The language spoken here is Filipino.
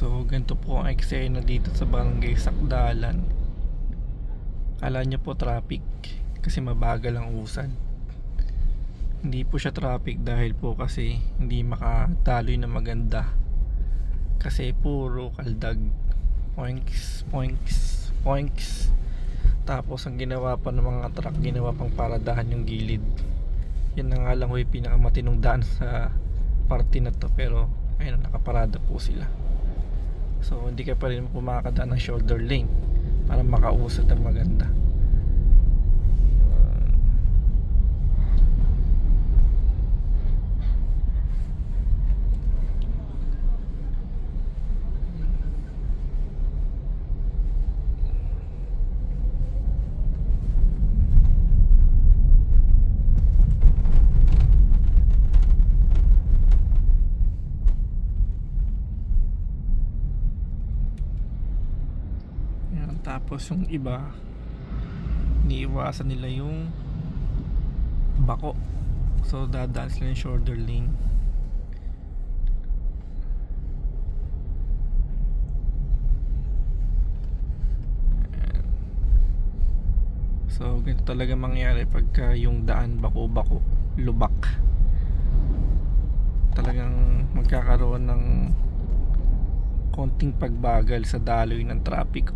So ganito po ang eksena dito sa barangay Sakdalan. Kala nyo po traffic kasi mabagal ang usad. Hindi po siya traffic dahil po kasi hindi makadaloy na maganda. Kasi puro kaldag. Poinks, poinks, poinks. Tapos ang ginawa pa ng mga truck, ginawa pang paradahan yung gilid. Yan na nga lang ho yung pinakamatinong daan sa parte na to. Pero ayun, nakaparada po sila. So hindi ka pa rin po makakadaan ng shoulder lane para makausad ang maganda. Yan, tapos yung iba iniiwasan nila yung bako. So dadaan sila yung shoulder lane. Ayan. So ganito talaga mangyari pagka yung daan bako-bako, lubak. Talagang magkakaroon ng konting pagbagal sa daloy ng traffic.